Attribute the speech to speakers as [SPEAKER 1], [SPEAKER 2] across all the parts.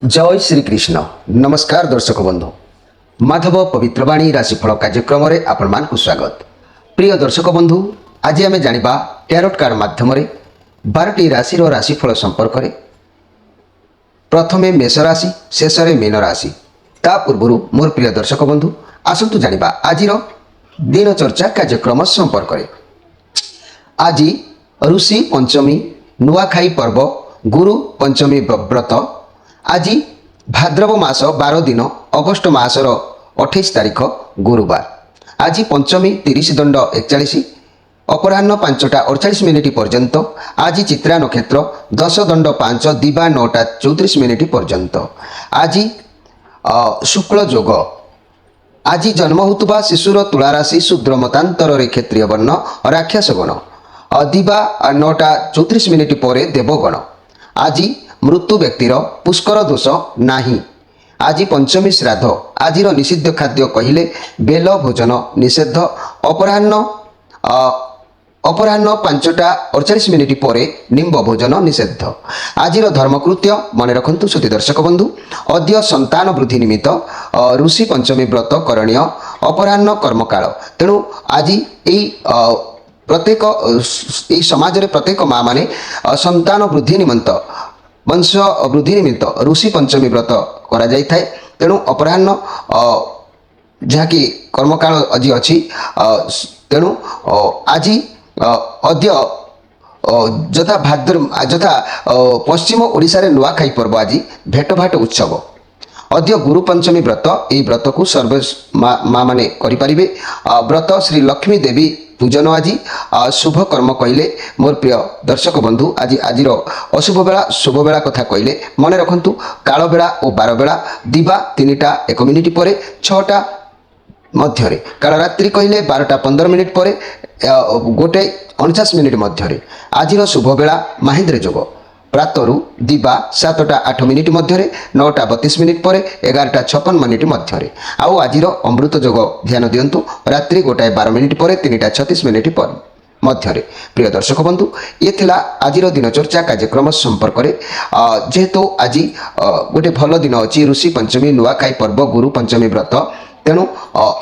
[SPEAKER 1] जय श्री कृष्ण। नमस्कार दर्शक बंधु, माधव पवित्रवाणी राशिफल कार्यक्रम में आपण मान स्वागत। प्रिय दर्शक बंधु, आज आम जाना टैरोट कार्ड माध्यम 12टी राशि राशिफल संपर्क में। प्रथमे मेष राशि, शेष में मीन राशि। ता पूर्व मोर प्रिय दर्शक बंधु आसतु जाना आज दिन चर्चा कार्यक्रम संपर्क में। आज ऋषि पंचमी नुआखाई पर्व गुरु पंचमी व्रत। आज भाद्रव मास 12 दिन अगस्ट मासर 28 तारीख गुरुवार। आज पंचमी 30 दंड 41 अपराह्न 5टा 48 मिनिट पर्यंत। आज चित्रा नक्षत्र 10 दंड 5 दिवा 9टा 34 मिनिट पर्यंत। आज शुक्ल जोग। आज जन्म होता शिशुर तुला राशि शूद्र मतांतर क्षेत्रीय वर्ण राक्षस गण। दिवा 9टा 34 मिनिट पर देवगण। आज मृत्यु व्यक्तिर पुष्कर दोष नाही। आज पंचमी श्राद्ध। आज निषिद्ध खाद्य कहिले बेल भोजन निषेध। अपराह्न 5टा 48 मिनिट पर निम्ब भोजन निषेध। आज धर्मकृत्य मन रखु सुधी दर्शक बंधु। अद्य संतान वृद्धि निमित्त ऋषि पंचमी व्रत करणीय अपराह्न कर्मकाल। तेणु आज प्रत्येक समाज रे प्रत्येक माँ माने संतान वृद्धि निमित्त वंश वृद्धि निमित्त ऋषि पंचमी व्रत करा जाय थाए। तेणु अपराह्न जहाँकि कर्मकाल आज अच्छी। तेणु आज अद्य जथा जथा पश्चिम ओडिशा रे नुआखाई पर्व आज भेटभाट उत्सव। अद्य गुरु पंचमी व्रत। यही व्रत को सर्व माँ माने करिपारिबे। व्रत श्री लक्ष्मी देवी पूजन। आज शुभ कर्म कहले मोर प्रिय दर्शक बंधु आज आज अशुभ बेला शुभ बेला कथा कहले मन रखु काल बेला और 12 बेला दिवा 3टा 1 मिनिट पर 6टा मध्य काल रात्रि कहले 12टा 15 मिनिट पर 1:49 मिनिट मध्य। आज शुभ बेला महेंद्र जोग। प्रातरु दिवा 7टा 8 मिनिट मध्य 9टा 32 मिनिट पर 11टा 56 मिनिट मध्य। आउ आज अमृत जोग ध्यान दिंतु रात्रि 1टा 12 मिनिट पर 3टा 36 मिनिट पर मध्य। प्रिय दर्शक बंधु ये थिला आज दिन चर्चा कार्यक्रम संपर्क में। जेहेतु आज गोटे भल दिन अच्छी ऋषि पंचमी नुआखाई पर्व गुरु पंचमी व्रत। तेणु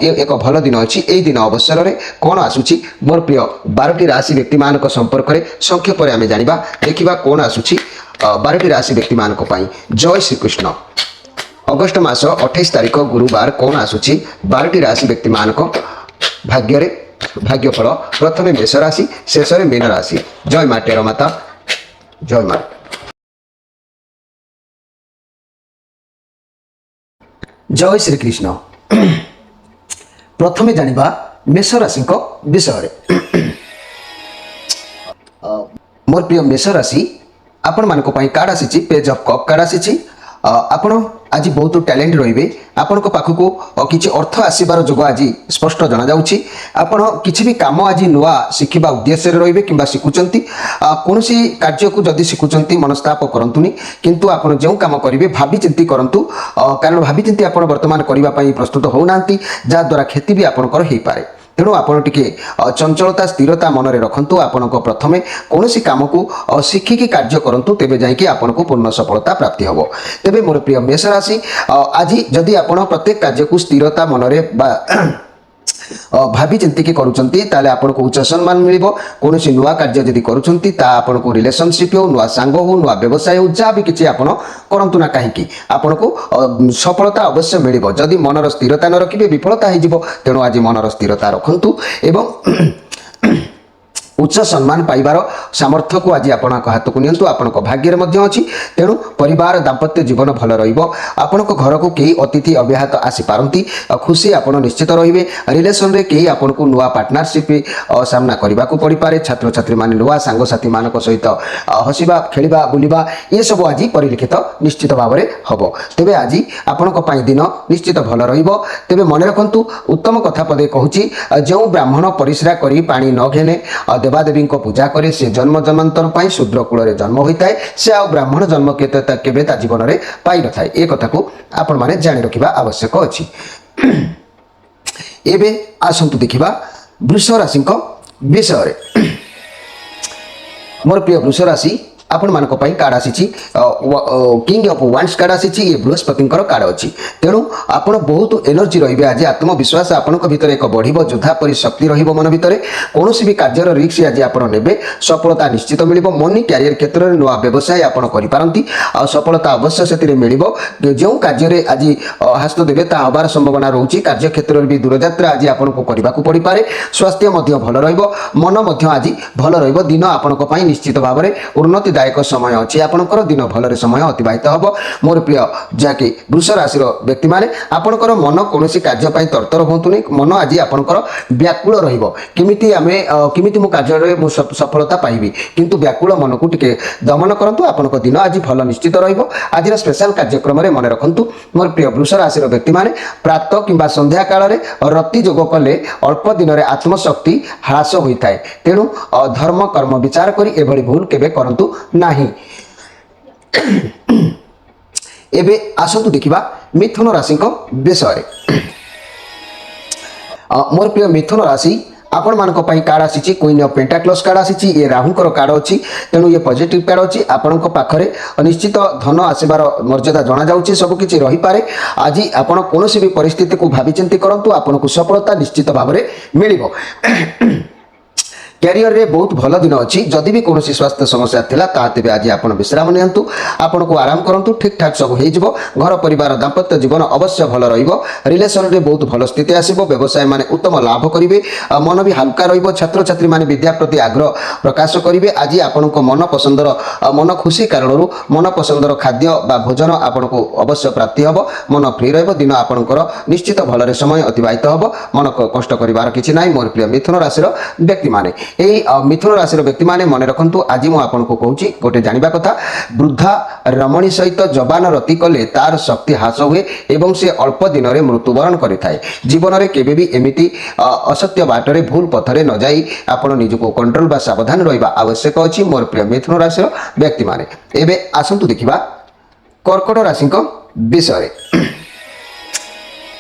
[SPEAKER 1] ये एक भल दिन अच्छी। यही दिन अवसर में कौन आसूची मोर प्रिय 12टी राशि व्यक्ति मान संपर्क में संक्षेप में आम जाना देखा कौन आसूची 12टी राशि व्यक्ति मान। जय श्री कृष्ण। अगस्ट मास 28 तारीख गुरुवार कौन आसूची 12टी राशि व्यक्ति मान भाग्य भाग्यफल। प्रथमे मेष राशि, शेष में मीन राशि। जय माँ टेरा माता, जय माँ। जय श्री कृष्ण। प्रथमे जानिबा मेष राशि विषय। मोर प्रिय मेष राशि आपण मानक पई कार्ड आसी पेज ऑफ कप कार्ड आसी। आपण आज बहुत टैलेंट रहिबे। आपण को पाखकू किछि अर्थ आसीबार जोग आज स्पष्ट जना जाउछि। आपण किछि भी काम आज नुआ शिखिबा उद्देश्य रे रहिबे किंबा शिखुचंती। कोनोसी कार्य को जदि शिखुचंती मनस्ताप करंतुनी, किंतु आपण जेउ काम करिवे भाबी चिंती करंतु। कारण भाबी चिंती आपण वर्तमान करिबा पई प्रस्तुत हो नांती, जा द्वारा खेती भी आपण कर हेई पारे। तेणु आपण टिके चंचलता स्थिरता मन में रखु। आपण को प्रथमे कौन काम को शिखिकी कार्य करूँ, तेबे जाइए आपन को पूर्ण सफलता प्राप्ति हम। तेबे मोर प्रिय मेष राशि आज जदि आपण प्रत्येक कार्य को स्थिरता मन में भाभी चिंतिकी करूचंती ताले आपन को उच्च सम्मान मिलिबो। कोनोसी नुआ कार्य जदि करूचंती ता आपन को रिलेशनशिप हो, नुआ सांग हो, नुआ व्यवसाय हो, जा भी किछि आपन करंतु ना काहेकि आपन को सफलता अवश्य मिलिबो। जदि मनर स्थिरता न रखिबे विफलता हो जिवो। तेणु आज मनर स्थिरता रखंतु एवं उच्च सम्मान पाइबार सामर्थ्य को आज आपण हाथ को नियंतु। आपण भाग्य मध्य अच्छी। तेणु परिवार दाम्पत्य जीवन भल रहिबो। आपण घर को कई अतिथि अव्याहत आसी पारंती। खुशी आपण निश्चित रहिबे। रिलेशन रे कई आपण को नुआ पार्टनरशिप सामना करबा को पड़ी पारे। छात्र छात्री माने नुआ सांग साथी मानक सहित हसिबा खेलिबा बुलिबा ये सब आज परिलिखित निश्चित भाव में हबो। तेबे आज आपण पई दिन निश्चित भल रहिबो। तेबे मन रखंतु उत्तम कथा पदे कहूची जो ब्राह्मण परिश्रा करी पानी न घेने देवादेवी पूजा करे से जन्म जन्मांतर पाई शूद्र कूल रे जन्म होता है। से आ ब्राह्मण जन्म केवे ता जीवन में पाई न थाए। ए कथा को आपण माने जानि रखिबा आवश्यक अछि। एबे आसंतु देखिबा वृष राशि विषय। मोर प्रिय वृष राशि आपण मानक पई कार्ड आसीची किंग ऑफ वांड्स कार्ड आसीची ये बृहस्पतिंकर कार्ड अछि तेणु आपण बहुत एनर्जी रहिबे आज आत्मविश्वास आपनक भितर एक बढ़िबो योद्धा परि शक्ति रहिबो मन भितर कोनोसी भी कार्यर रिस्क आज आपण नेबे सफलता निश्चित मिलिबो मनी कैरियर क्षेत्र रे नवा व्यवसाय आपण करि पारंती आ सफलता अवश्य सेतिरे मिलिबो जो कार्य रे आज हस्त देबे ता हबार संभावना रहउची कार्य क्षेत्र रे भी दूरयात्रा आज आपण को करबा को पड़ी पारे स्वास्थ्य मध्य भल रहिबो मन मध्य आज भल रहिबो दिन आपनक पई निश्चित भाव रे उन्नतिदायक समय अछि आपनकर दिन भलरे समय अतिबाहित हबो मोर प्रिय जाके वृष राशि व्यक्ति माने आपनकर मन कोनोसी कार्य पई तरतर होंतुनी मन आज आपनकर व्याकुल रहिबो किमिति आमे किमिति मो कार्य रे मो सफलता पाइबी किंतु व्याकुल मन को टिके दमन करंतु आपनक दिन आज भल निश्चित रहिबो आज स्पेशल कार्यक्रम रे मन रखंतु मोर प्रिय वृष राशि व्यक्ति माने प्रातः किंबा संध्या काल रे रति जोग कले अल्प दिन रे आत्मशक्ति ह्रास होइताय तेणु धर्म कर्म विचार करी एभली भूल केबे करंतु नाही एबे आसतु देखिबा मिथुन राशि को विषय मोर प्रिय मिथुन राशि आपण मानक पई कार्ड आसीची क्वीन ऑफ पेंटाक्लस कार्ड आसीची ये राहुंकर कार्ड अछि तेणु ये पॉजिटिव कार्ड अछि आपनक पाखरे निश्चित धन आसीबार मर्यादा जणा जाउची सब किछि रहि पारे आज आपण कोनोसी भी परिस्थिति को भाबी चिंती करंतु आपनक सफलता निश्चित भाबरे मिलिबो कैरियर रे बहुत भल दिन अच्छी जदि भी कौन स्वास्थ्य समस्या थिला ता तेबे आज आपण विश्राम नियंतु आपण को आराम करंतु ठीक ठाक सब हो जिवो घर परिवार दाम्पत्य जीवन अवश्य भल रहिबो रिलेशन रे बहुत भल स्थिति आसीबो व्यवसाय माने उत्तम लाभ करिवे मन भी हल्का रहिबो छात्र छात्री माने विद्या प्रति आग्रह प्रकाश करिवे आज आपण को मन पसंदर मन खुशी कारणरू मन पसंदर खाद्य बा भोजन आपण को अवश्य प्राप्ति हबो मन फ्री रहिबो दिन आपणकर निश्चित भलरे समय अतिबाहित हबो मन कष्ट करिवार किछि नाही मोर प्रिय मिथुन राशि व्यक्ति माने एई मिथुन राशि व्यक्ति माने मन रखंतु आज मु आपन को कहूची गोटे जानिबा कथा वृद्धा रमणी सहित जवान रति कले तार शक्ति ह्रास हुए एवं से अल्प दिन रे मृत्युवरण करिथाय जीवन रे केबे भी एमिति असत्य बाटरे भूल पथरे न जाई आपण निजको कंट्रोल बा सावधान रहिबा आवश्यक अछि मोर प्रिय मिथुन राशि व्यक्ति माने एबे आसंतु देखिबा कर्कट राशि को विषय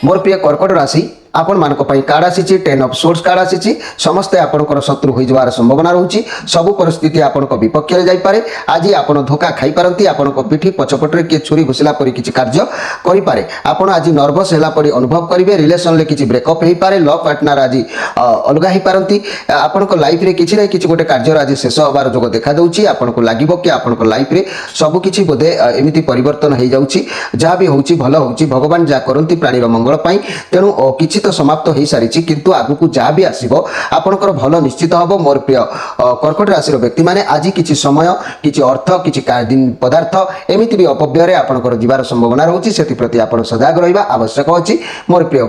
[SPEAKER 1] मोर प्रिय कर्कट राशि आपण मानक पई कार्ड आसीची 10 ऑफ सोर्स कार्ड आसीची समस्ते आपनकर शत्रु होई जवार संभावना रहउची सब परिस्थिति आपनक विपक्ष रे जाई पारे आज आपण धोखा खाई पारंती आपनक पिठी पछपटरे के छुरी घुसला परि किछि कार्य करि पारे आपण आज नर्वस हैला परि अनुभव करिवे रिलेशन ले किछि ब्रेकअप हेई पारे लव पार्टनर आज अलगा ही पारंती आपनक लाइफ रे किछि नै किछि गोटे कार्य आज शेष होबार जोग देखा दउची आपनक लागिबो कि आपनक लाइफ रे सब किछि बोधे एमिति परिवर्तन हेई जाउची जा भी होउची भलो होउची भगवान जा करंती प्राणी रो मंगल पई तेनु किछि तो समाप्त हो सारी किंतु आगु को जहाँ भी आसो आपनकर भल निश्चित हम मोर प्रिय कर्कट राशि व्यक्ति माने आज किछि समय किछि अर्थ किछि पदार्थ एमिति भी अपव्यय आपनकर जीवार संभावना रहउची सेति प्रति आपण सजाग रहिबा आवश्यक अछि मोर प्रिय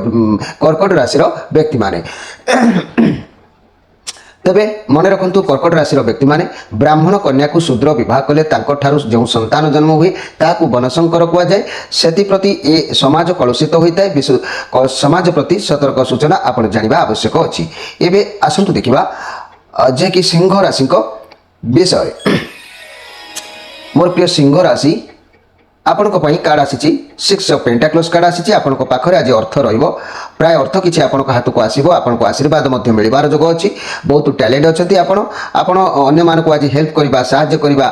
[SPEAKER 1] कर्कट राशि व्यक्ति माने तेबे मन रखंतु कर्कट राशि व्यक्ति माने ब्राह्मण कन्या को शूद्र विवाह कले तांको जो संतान जन्म हुए ताकू बनशंकर कुआ जाए सेति प्रति ए समाज कलुषित होइताय समाज प्रति सतर्क सूचना आपण जानिबा आवश्यक अछि एबे आसंतु देखिबा जे कि सिंह राशि को विषय मोर प्रिय सिंह राशि आपण को पई कार्ड आसीची 6 ऑफ पेंटाक्लस कार्ड आसीची आपण को पाखरे आज अर्थ रहिबो प्राय अर्थ किछि आपण को हाथ को आसीबो आपण को आशीर्वाद मध्ये मिलिबार जोग अछि बहुत टैलेंट अछंती आपण अन्य मान को आज हेल्प करबा सहाय्य करबा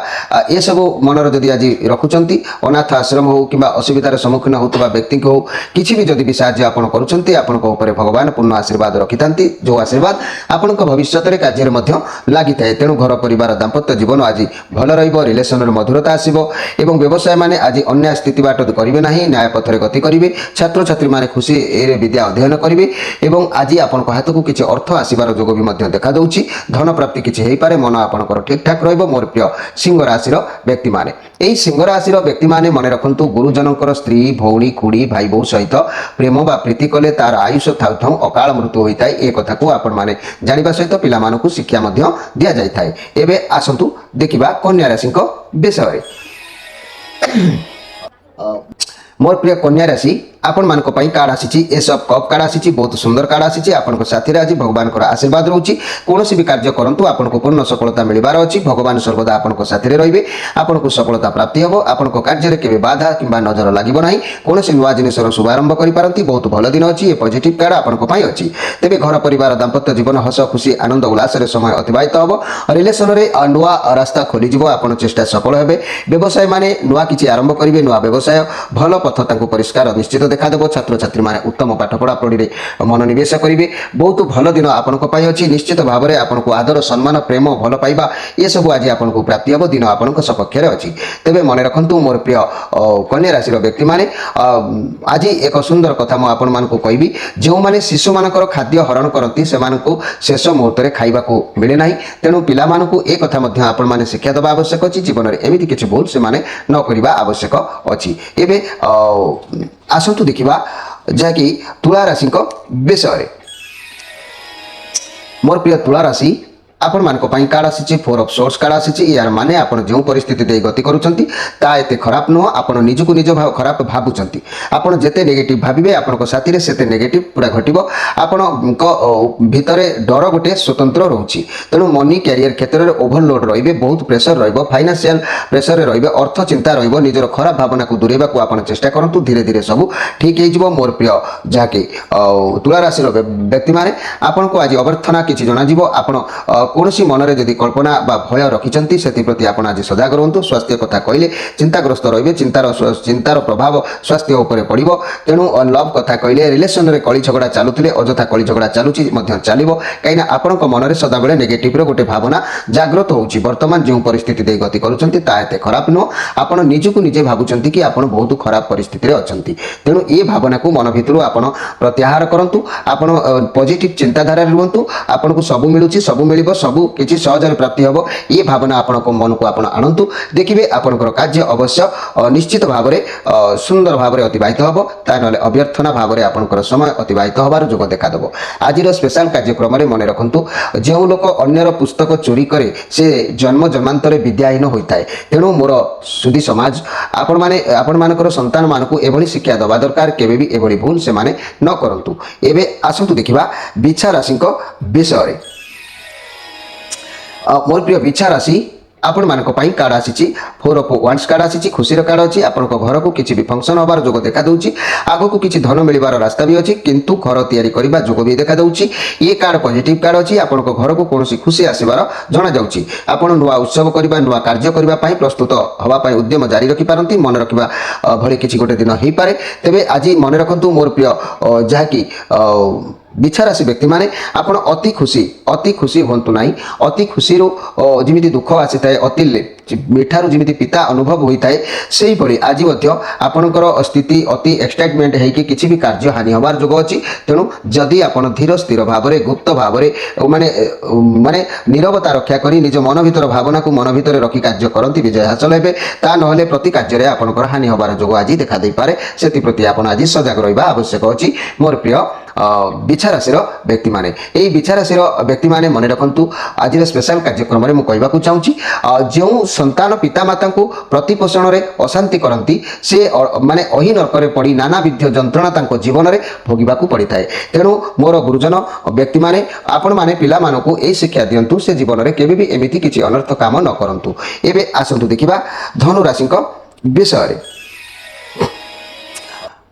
[SPEAKER 1] ए सब मनर जदी आज रखुचंती अनाथ आश्रम हो किबा असुविधार सम्मुखीन होतबा व्यक्ति को किछि भी जदी भी सहाय्य आपण करूचंती आपण को ऊपर भगवान पूर्ण आशीर्वाद रखितांती जो आशीर्वाद आपण को भविष्यत रे कार्य मध्ये लागि थाए तेनु घर परिवार दाम्पत्य जीवन आज भल रहिबो रिलेशन रे मधुरता आसीबो एवं व्यवसाय माने आज अन्य स्थिति बाट करिवे नाही न्याय पथरे गति करिवे छात्र छात्री माने खुशी ए विद्या अध्ययन करिवे एवं आज आपण को हाथ को किछि अर्थ आसीबार जोग भी मध्ये देखा दउची धन प्राप्ति किछि हेई पारे मन आपनकर ठीक ठाक रहइबो मोर प्रिय सिंह राशि व्यक्ति माने एई सिंह राशि व्यक्ति माने मन रखंतु गुरुजनकर स्त्री भौणी खुड़ी भाई बो सहित प्रेम बा प्रीति कले तार आयुष थाउ थाउ अकाल मृत्यु होइताय ए कथा को आपण माने जानिबा सहित पिला मानकु शिक्षा मध्ये दिया जायथाय एबे आसंतु देखिबा कन्या राशि को विषय मोर प्रिय कन्या राशि आपण मानक पई कार्ड आसीची एस ऑफ कप कार्ड आसीची बहुत सुंदर कार्ड आसीची आपनको साथी रे आज भगवान को आशीर्वाद रहउची कोनोसी भी कार्य करंतु आपनको पूर्ण सफलता मिलिबार अछि भगवान सर्वदा आपनको साथी रे रहिबे आपनको सफलता प्राप्ति हेबो आपनको कार्य रे केबे बाधा किबा नजर लागिबो नाही कोनोसी नुवा जिनिसर शुभारंभ करि पारंती बहुत भलो दिन अछि ए पॉजिटिव कार्ड आपनको पई अछि तेबे घर परिवार दाम्पत्य जीवन हस खुशी आनंद उल्लास रे समय अतिबाहित हेबो रिलेशन रे नुवा रास्ता खोली जिवो आपण चेष्टा सफल हेबे व्यवसाय माने नुवा किछि आरंभ करिवे नुवा व्यवसाय भलो पथ तांको परिष्कार निश्चित देखा देबो छात्र छात्री माने उत्तम पाठ पढ़ा पढ़ी रे मनोनिवेश करिवे बहुत भलो दिन आपनको पई अछि निश्चित भाबरे आपनको आदर सम्मान प्रेम भलो पाइबा ये सब आज आपनको प्राप्ति हेबो दिन आपनको सपक्ष रे अछि तेबे मने रखंतु मोर प्रिय कन्या राशि रो व्यक्ति माने आज एक सुंदर कथा म आपण मानको कहबी जेउ माने शिशु मानकर खाद्य हरण करंती से मानको शेष मुहूर्त रे खाइबा को मिले नाही तेनु पिला मानको ए कथा मध्ये आपण माने शिक्षा दबा आवश्यक अछि जीवन रे एमिति किछि भूल से माने न करिबा आवश्यक अछि एबे आसंतु देखिबा जाकि तुला राशि को विषय मोर प्रिय तुला राशि आपण मानक पई कार्ड आसीची फोर ऑफ सोर्स कार्ड आसीची यार माने आपण जो परिस्थिति दे गति करूचंती ता एते खराब न आपण निजको निज खराब भाबुचंती आपण जेते नेगेटिव भाबिबे आपण को साथी रे सेते नेगेटिव पूरा घटिबो आपण को भितरे डर गोटे स्वतंत्र रहउची तेनु मनी कैरियर क्षेत्र रे ओवरलोड रहिबे बहुत प्रेशर रहइबो फाइनेंशियल प्रेशर रे रहिबे अर्थ चिंता रहइबो निजर खराब भावना को दूरेबा को आपण चेष्टा करंतु धीरे धीरे सब ठीक हे जिवो मोर प्रिय जाके तुला राशि रो व्यक्ति माने आपण को आज अवर्थना किछि जणा जिवो आपण कोनोसी मनरे जदि कल्पना बा भय रखिचंती सेति प्रति आपण आज सजग रहंतु स्वास्थ्य कथा कहले चिंताग्रस्त रहिबे चिंतार प्रभाव स्वास्थ्य ऊपर पड़िबो तेनु लव कथा कहले रिलेशन रे कଳି झगड़ा चालुथिले अजथा कଳି झगड़ा चालुची मध्य चालिबो काइना आपनक मनरे सदा बेले नेगेटिव रो गोटे भावना जागृत होउची वर्तमान जो परिस्थिति दे गति करूचंती ता एते खराब न आपण निजको निजे भाबुचंती कि आपण बहुत खराब परिस्थिति रे अछंती तेनु ए भावना को मन भितरु आपण प्रत्याहार करंतु आपण पॉजिटिव चिंताधारा रहंतु आपनको सब मिलुची सब मिलिबो सबु किछि सहजरे प्राप्ति हेबो ये भावना आपनको मन को आपण आनंतु देखिबे आपनकर कार्य अवश्य निश्चित भाबरे सुंदर भाबरे अतिबाहित हेबो ता नले अव्यर्थना भाबरे आपनकर समय अतिबाहित होबार जोग देखा देबो आजिर स्पेशल कार्यक्रम रे मने रखंतु जेउ लोक अन्यर पुस्तक चोरी करे से जन्म जन्मांतरे विद्याहीन होइताय तेनु मोर सुधी समाज आपण मानकर संतान मानकु एभली शिक्षा दबा दरकार केबे भी एभली भूल से माने न करंतु एबे आसंतु देखिबा बिछा राशि को विषय मोर प्रिय बिछा राशि आपण मानक पई कार्ड आसीची फोर ऑफ वांड्स कार्ड आसीची खुशी रो कार्ड अछि आपण को घर को किछि भी फंक्शन होबार जोग देखा दउची आगो को किछि धन मिलिबार रास्ता भी अछि किंतु घर तयारी करिबा जोग भी देखा दउची ये कार्ड पॉजिटिव कार्ड अछि आपण को घर को कोनोसी खुशी आसीबार जणा जाउची आपण नुवा उत्सव करिबा नुवा कार्य करिबा पई प्रस्तुत हवा पई उद्यम जारी रखि पारंती मन रखिबा भले किछि गोटे दिन हेई पारे तेबे आज मन रखंतु मोर प्रिय जाकी बिछा राशि व्यक्ति माने आपण अति खुशी होंतु नाही अति खुशी रो जिमिति दुख आसी थाए अति मिठारू जिमिति पिता अनुभव होई थाए सेही परि आज मध्य आपनकर स्थिति अति एक्साइटमेंट है कि किछि भी कार्य हानि होबार जोग अछि तेनु जदि आपण धीर स्थिर भाबरे गुप्त भाबरे माने माने नीरवता रक्षा करी निज मन भीतर भावना को मन भीतर रखी कार्य करंती विजय हासिल हेबे ता नहले प्रति कार्य रे आपनकर हानि होबार जोग आज देखा देई पारे सेति प्रति आपण आज सजग रहिबा आवश्यक अछि मोर प्रिय बिछा राशि व्यक्ति माने एई बिछा राशि व्यक्ति माने मन रखंतु आज स्पेशल कार्यक्रम रे मु कहबा को चाहूची जेउ संतान पिता माता को प्रतिपोषण रे अशांति करंती से माने अहि नरकरे पड़ी नाना विध जंत्रणा तांको जीवन रे भोगिबा को पड़ी थाए तेनु मोर गुरुजन व्यक्ति माने आपण माने पिला मानको ए शिक्षा दियंतु से जीवन रे केबे भी एमिति किछि अनर्थ काम न करंतु एबे आसंतु देखिबा धनु राशि को विषय रे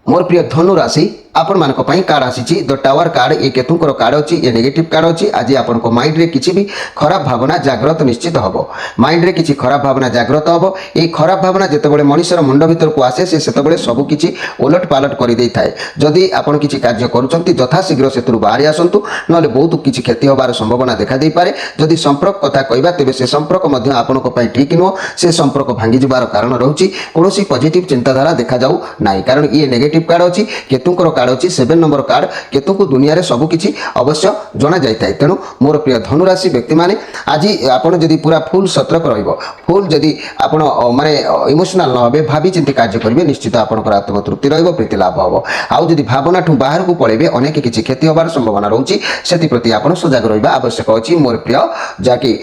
[SPEAKER 1] मोर प्रिय धनु राशि आपण मानक पई कार्ड आसीची द टावर कार्ड ए केतुंकर कार्ड अछि ए नेगेटिव कार्ड अछि आज आपण को माइंड रे किछि भी खराब भावना जागृत निश्चित हबो माइंड रे किछि खराब भावना जागृत हबो ए खराब भावना जते बेले मनुष्यर मुंड भीतर को आसे से सेते बेले सब किछि उलट पालट करि देई थाए जदि आपण किछि कार्य करूचंती यथा शीघ्र सेतुरु बाहरी आसंतु नले बहुत किछि क्षति होबार संभावना देखा देई पारे जदि संपर्क कथा कहबा तेबे से संपर्क मध्य आपण को पई ठीक न से संपर्क भांगी जिबार कारण रहउची कोनोसी पॉजिटिव चिंताधारा देखा जाऊ नाही कारण ये नेगेटिव कार्ड अछि केतुंकर कार्ड अच्छी 7 नंबर कार्ड केतु को दुनिया रे सब किछि अवश्य जना जाय थाए। तेणु मोर प्रिय धनुराशि व्यक्ति माने आज आपण जदि पूरा फुल सतर्क रहइबो फुल जदि आपण माने इमोशनल न होबे भाबी चिंती कार्य करिवे निश्चित आपनकर आत्मतृप्ति रहइबो प्रीति लाभ हबो। आउ जदि भावना ठु बाहर को पळेबे अनेक किछि क्षति होबार संभावना रहउची सेति प्रति आपण सजग रहइबा आवश्यक अछि मोर प्रिय जाकी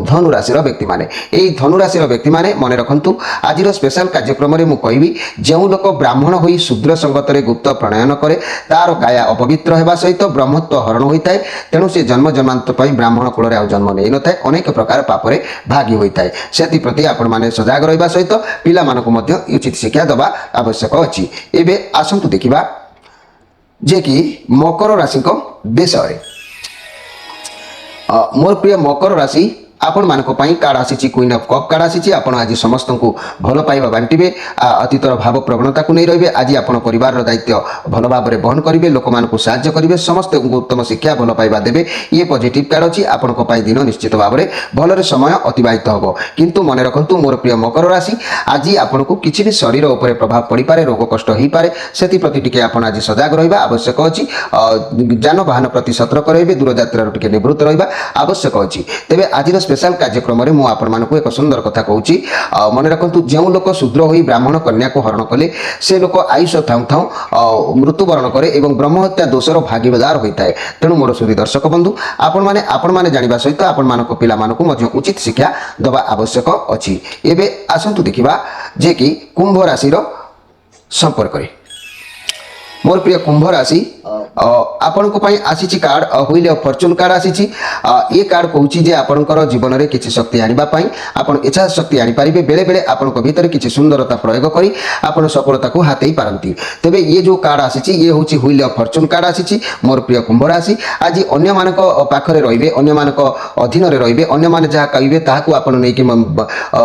[SPEAKER 1] धनुराशि रो व्यक्ति माने। एई धनुराशि रो व्यक्ति माने मने रखंतु आजिर स्पेशल कार्यक्रम रे मु कहिबी जेउ लोक ब्राह्मण होई शूद्र संगत रे गुप्त प्रणयन करे तार काया अपवित्र हेबा सहित ब्रह्मत्व हरण होइताय। तेणु से जन्म जन्मांत पई ब्राह्मण कुल रे आ जन्म नै नथाय अनेक प्रकार पापरे भागी होइताय। सेति प्रति आपण माने सजग रहइबा सहित पिला मानको मध्ये उचित शिक्षा दबा आवश्यक अछि। एबे आसंतु देखिबा जे कि मकर राशि को विषय मोर प्रिय मकर राशि आपण मानक पई कार्ड आसी क्वीन ऑफ कप कार्ड आसी आपण आज समस्त को भल पाइबा बांटिबे अतीतर भाव प्रवणता को नहीं रहिबे। आज आपण परिवार रो दायित्व भल भाव रे बहन करिवे लोक मान को सहाय्य करिवे समस्त को उत्तम शिक्षा भल पाइबा देबे। ये पॉजिटिव कार्ड अछि आपण को पई दिन निश्चित भाव रे भल रे समय अतिबाहित होबो। किंतु मने रखंतु मोर प्रिय मकर राशि आज आपण को किछि भी शरीर ऊपर प्रभाव पड़ी पारे रोग कष्ट होई पारे सेति प्रति टिके आपण आज सजग रहिबा आवश्यक अछि। जान वाहन प्रति सतर्क रहिबे दूर यात्रा टिके निवृत्त रहिबा आवश्यक अछि। तेबे आज स्पेशल कार्यक्रम में मुझे आपको एक सुंदर कथा कहूँ मन रखु जो लोक शूद्र हो ब्राह्मण कन्या को हरण कले से लोक आयुष थाऊ थाऊ मृत्युवरण करे एवं ब्रह्महत्या दोषर भागीदार होता है। तेणु मोर सुधी दर्शक बंधु आपण मैंने जाना सहित आपण पिला उचित शिक्षा दबा आवश्यक अच्छी। एबे आसंतु देखिबा जे कि कुंभ राशि संपर्क मोर प्रिय कुंभ राशि आपण को पई आसी card wheel of Fortune card आसी ये कार्ड कहूँ जे आपणकर जीवन में किसी शक्ति आनिबा पई आपण इच्छा शक्ति आनी पारिबे बेले बेले आपणक भीतर किसी सुंदरता प्रयोग करी आपण सफलता को हाथेई पारंती। तेबे ये जो कार्ड आसी ये होची व्हील ऑफ फॉर्च्यून कार्ड आसी मोर प्रिय कुंभ राशि आज अन्य मानक पाखरे रहिबे अन्य मानक अधीन रे रहिबे अन्य माने जहा कहिबे ताहाकू आपण नै कि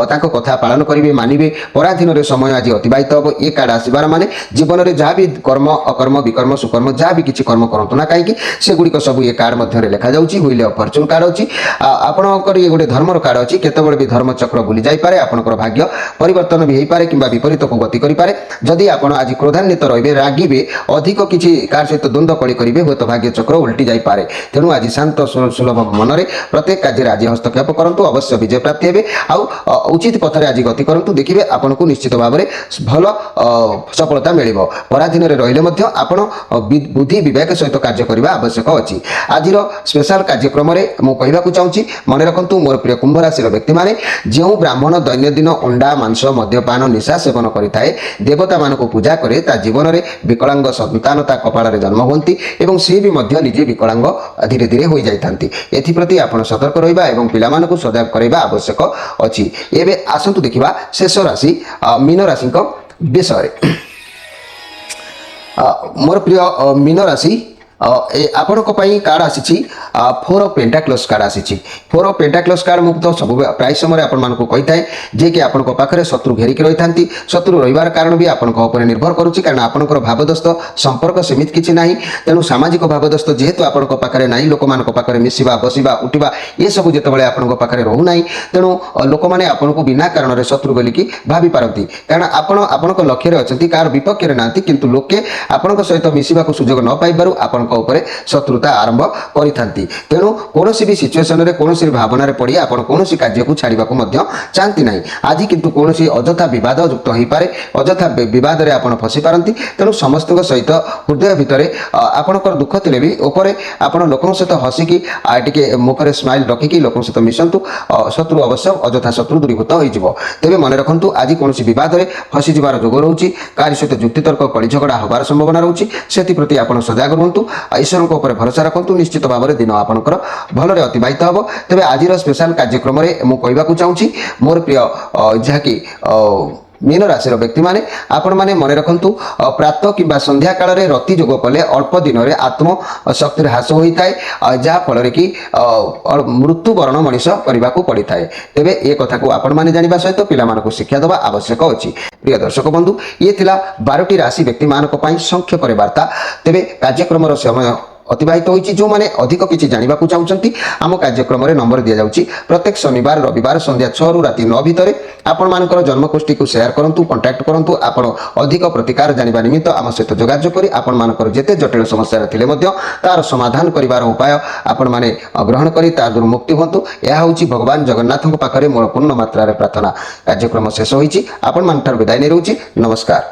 [SPEAKER 1] ताको कथा पालन करिवे मानिबे पराधीन रे समय आज अतिबाहित होबो। ये कार्ड आसीबार माने जीवन में जहाँ भी कर्म अकर्म विकर्म सुकर्म जहाँ भी किसी कर्म करतु ना कहीं से गुड़िक सब ये कार्ड मध्य लिखा जाऊँगी व्हील ऑफ फॉर्च्यून कार्ड अच्छी आपणकर ये गोटे धर्मर कार्ड अच्छी केतबेले भी धर्म चक्र बुली जापे आपंकर भाग्य परिवर्तन भी होपे कि विपरीत को गति करें जदि आप आज क्रोधान्वित रहिबे रागिबे अधिक किसी कार सहित द्वंद्व कली करेंगे हूँ भाग्य चक्र उल्टी जापे। तेणु आज शांत सुलभ मन में प्रत्येक कार्य आज हस्तक्षेप करूँ अवश्य विजय प्राप्ति हे आउ उचित पथरे आज गति करूँ देखिए आपको निश्चित भाव में भल सफलता मिल पराधीन रही आपण बुद्धि विवेक सहित कार्य करने आवश्यक अच्छी। आज स्पेशल कार्यक्रम में मुझे चाहूँगी मन रखु मोर प्रिय कुंभ राशि व्यक्ति माने जो ब्राह्मण दैनंदिन अंडा मांस मद्यपान निशा सेवन करें देवता मान पूजा करे ता जीवन में विकलांग संतान ता कपाल जन्म होती और सी भी निजे विकलांग धीरे धीरे हो जाती। एप्रति आप सतर्क रहा और पिला सजग करवा आवश्यक अच्छी। एवं आसतु देखा शेष राशि मीन राशि विषय मोर प्रिय मीन राशि आपण कार्ड आसी 4 ऑफ पेंटाक्लस कार्ड आसी 4 ऑफ पेंटाक्लस कार्ड मुझे तो सब प्राय समय आपको कही थाए जे कि आपण पाखे शत्रु घेरिक रही था शत्रु रही कारण भी आपण निर्भर करुच्ची कारण आपंकर भावदस्त संपर्क सीमित किसी ना तेणु सामाजिक भावदस्त जेहेतु आपण पाखे ना लोक मान पाखे मिसवा बसवा उठा ये सब जो आपण पाखे रोना तेणु लोक मैंने आपन को बिना कारण शत्रु बोलिकी भावी पारती कारण आपण लक्ष्य अच्छा कार विपक्ष में ना कि लोके आपण सहित मिसवा सुजोग न पाइबार आपण शत्रुता आरंभ करि तेणु कौन भी सिचुएसन रे कौन भावना पड़ी आप कौन कार्य को छाड़ा चाहती ना आज किंतु कौन अजथा बद युक्त हो पारे अजथा बद में आप फसी पारती तेणु समस्त सहित हृदय भितर आपणकर दुख थे भी आप लोक सहित हसिकी टे मुखर स्माइल रखिकी लोक सहित मिशंतु शत्रु अवश्य अजथा शत्रु दूरीभूत हो तेज मन रखु आज कौन बद में फसी जबार जोग रोचे कार्य सहित जुक्तितर्क कली झगड़ा होबार संभावना रोचे से आप सजग रुहतु ईश्वर भरोसा रखु निश्चित भाव में दिन आपंकर भलरे अतिबाहित हम। तेज आज स्पेशल कार्यक्रम में मुझे चाहूँगी मोर प्रिय जहाँकि मीन राशि व्यक्ति माने आपण माने मन रखु प्रातः कि संध्या काल में रति जोग कले अल्प दिन में आत्म शक्ति ह्रास होता है जहाँ फल कि मृत्युवरण मनीष करने को पड़ी था। तेबे ये कथा को आपण माने जानिबा सहित पिला शिक्षा दबा आवश्यक अच्छी। प्रिय दर्शक बंधु ये थिला 12टी राशि व्यक्ति मान संक्षेप वार्ता। तेबे कार्यक्रम समय ଅତିବାହିତ ହୋଇଛି। ଯେଉଁମାନେ ଅଧିକ କିଛି ଜାଣିବାକୁ ଚାହୁଁଛନ୍ତି ଆମ କାର୍ଯ୍ୟକ୍ରମରେ ନମ୍ବର ଦିଆଯାଉଛି। ପ୍ରତ୍ୟେକ ଶନିବାର ରବିବାର ସନ୍ଧ୍ୟା 6ରୁ ରାତି 9 ଭିତରେ ଆପଣମାନଙ୍କର ଜନ୍ମଗୋଷ୍ଠୀକୁ ସେୟାର କରନ୍ତୁ, କଣ୍ଟାକ୍ଟ କରନ୍ତୁ। ଆପଣ ଅଧିକ ପ୍ରତିକାର ଜାଣିବା ନିମିତ୍ତ ଆମ ସହିତ ଯୋଗାଯୋଗ କରି ଆପଣମାନଙ୍କର ଯେତେ ଜଟିଳ ସମସ୍ୟାରେ ଥିଲେ ମଧ୍ୟ ତାର ସମାଧାନ କରିବାର ଉପାୟ ଆପଣମାନେ ଗ୍ରହଣ କରି ତା ଦୂର ମୁକ୍ତି ହୁଅନ୍ତୁ। ଏହା ହେଉଛି ଭଗବାନ ଜଗନ୍ନାଥଙ୍କ ପାଖରେ ମୋର ପୂର୍ଣ୍ଣ ମାତ୍ରାରେ ପ୍ରାର୍ଥନା। କାର୍ଯ୍ୟକ୍ରମ ଶେଷ ହୋଇଛି। ଆପଣମାନଙ୍କଠାରୁ ବିଦାୟ ନେଇ ରହୁଛି। ନମସ୍କାର।